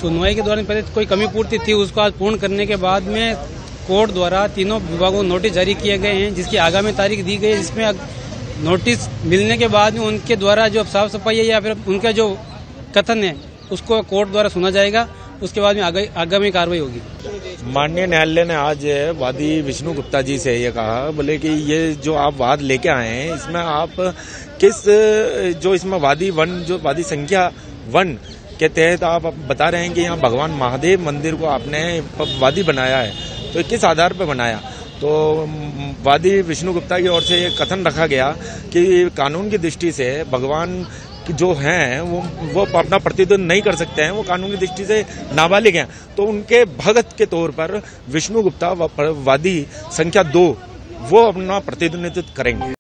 सुनवाई के दौरान पहले कोई कमी पूर्ति थी, उसको आज पूर्ण करने के बाद में कोर्ट द्वारा तीनों विभागों को नोटिस जारी किए गए हैं, जिसकी आगामी तारीख दी गई है। जिसमें नोटिस मिलने के बाद में उनके द्वारा जो साफ सफाई है या फिर उनका जो कथन है उसको कोर्ट द्वारा सुना जाएगा। उसके बाद में आगामी कार्रवाई होगी। माननीय न्यायालय ने आज वादी विष्णु गुप्ता जी से ये कहा, बोले कि ये जो आप वाद लेके आए हैं इसमें आप किस जो इसमें वादी संख्या 1 के तहत आप बता रहे हैं कि यहाँ भगवान महादेव मंदिर को आपने वादी बनाया है, तो किस आधार पर बनाया? तो वादी विष्णु गुप्ता की ओर से ये कथन रखा गया कि कानून की दृष्टि से भगवान जो हैं वो अपना प्रतिनिधित्व नहीं कर सकते हैं, वो कानून की दृष्टि से नाबालिग हैं, तो उनके भगत के तौर पर विष्णु गुप्ता वादी संख्या 2 वो अपना प्रतिनिधित्व करेंगे।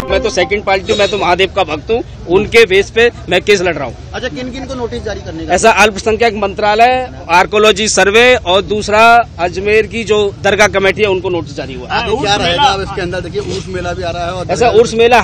मैं तो सेकंड पार्टी, मैं तो महादेव का भक्त हूँ, उनके बेस पे मैं केस लड़ रहा हूँ। अच्छा, किन किन को नोटिस जारी करने का? ऐसा अल्पसंख्यक मंत्रालय, आर्कोलॉजी सर्वे और दूसरा अजमेर की जो दरगाह कमेटी है उनको नोटिस जारी हुआ। क्या रहेगा अब इसके अंदर? देखिए उर्स मेला भी आ रहा है और ऐसा उर्स मेला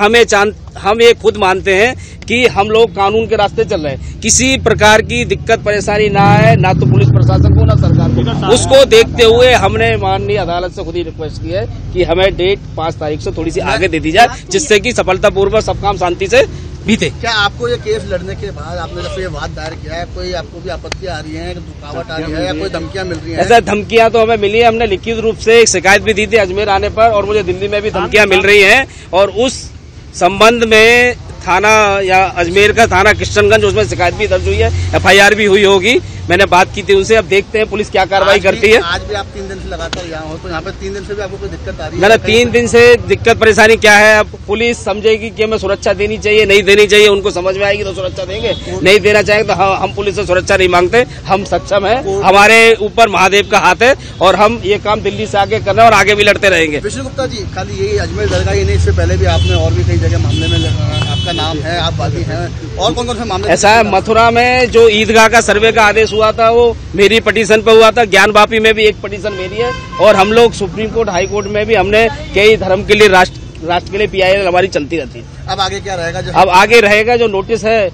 हम ये खुद मानते हैं कि हम लोग कानून के रास्ते चल रहे हैं, किसी प्रकार की दिक्कत परेशानी ना आए, ना तो पुलिस प्रशासन को ना सरकार को। उसको देखते हुए हमने माननीय अदालत से खुद ही रिक्वेस्ट की है कि हमें डेट 5 तारीख से थोड़ी सी आगे दे दी जाए, जिससे कि सफलतापूर्वक सब काम शांति से बीते। क्या आपको ये केस लड़ने के बाद आपने जब ये वाद दायर किया है, कोई आपको भी आपत्ति आ रही है, रुकावट आ रही है या कोई धमकियां मिल रही हैं? ऐसा धमकियां तो हमें मिली है, हमने लिखित रूप से एक शिकायत भी दी थी अजमेर आने पर, और मुझे दिल्ली में भी धमकियां मिल रही हैं, और उस संबंध में थाना या अजमेर का थाना किशनगंज, उसमें शिकायत भी दर्ज हुई है, FIR भी हुई होगी। मैंने बात की थी उनसे, अब देखते हैं पुलिस क्या कार्रवाई करती है। आज भी आप 3 दिन से लगातार यहाँ हो, तो यहाँ पे 3 दिन से भी आपको कोई दिक्कत आ रही है? मैंने 3 दिन से दिक्कत परेशानी क्या है, अब पुलिस समझेगी कि हमें सुरक्षा देनी चाहिए, नहीं देनी चाहिए, उनको समझ में आएगी तो सुरक्षा देंगे, नहीं देना चाहेंगे तो हम पुलिस से सुरक्षा नहीं मांगते। हम सक्षम है, हमारे ऊपर महादेव का हाथ है और हम ये काम दिल्ली से आगे करना और आगे भी लड़ते रहेंगे। विष्णु गुप्ता जी, खाली यही अजमेर दरगाह ही नहीं, इससे पहले भी आपने और भी कई जगह मामले में आपका नाम है, आप वादी हैं, और कौन कौन से मामले? ऐसा है, मथुरा में जो ईदगाह का सर्वे का आदेश हुआ था वो मेरी पटिशन पे हुआ था, ज्ञान वापी में भी एक पटिशन मेरी है, और हम लोग सुप्रीम कोर्ट, हाई कोर्ट में भी हमने कई धर्म के लिए राष्ट्र के लिए PIL हमारी चलती रहती है। अब आगे क्या रहेगा? अब आगे रहेगा जो नोटिस है,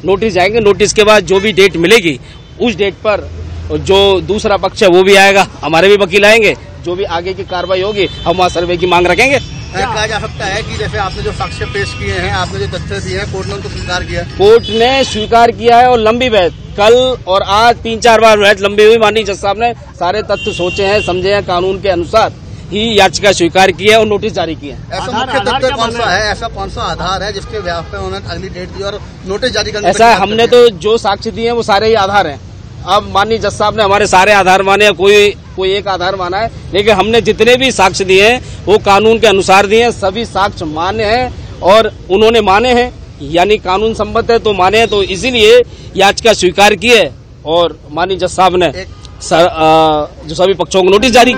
नोटिस जाएंगे, नोटिस के बाद जो भी डेट मिलेगी उस डेट पर जो दूसरा पक्ष है वो भी आएगा, हमारे भी वकील आएंगे, जो भी आगे की कार्रवाई होगी हम वहाँ सर्वे की मांग रखेंगे। कहा जा सकता है कि जैसे आपने जो साक्ष्य पेश किए हैं, आपने जो तथ्य दिए हैं, कोर्ट ने उनको स्वीकार किया? कोर्ट ने स्वीकार किया है, और लंबी बहस कल और आज 3-4 बार बहस लंबी हुई। माननीय जज साहब ने सारे तथ्य सोचे हैं, समझे हैं, कानून के अनुसार ही याचिका स्वीकार की है और नोटिस जारी किया है। ऐसा मुख्य तथ्य कौन सा है, ऐसा कौन सा आधार है जिसके व्याप पे उन्होंने अगली डेट दी और नोटिस जारी करने? ऐसा है, हमने तो जो साक्ष्य दिए हैं वो सारे ही आधार हैं। अब माननीय जज साहब ने हमारे सारे आधार माने, कोई एक आधार माना है, लेकिन हमने जितने भी साक्ष्य दिए हैं वो कानून के अनुसार दिए हैं, सभी साक्ष्य मान्य हैं और उन्होंने माने हैं, यानी कानून सम्मत है तो माने हैं, तो इसीलिए याचिका स्वीकार की है और माननीय जज साहब ने जो सभी पक्षों को नोटिस जारी किया।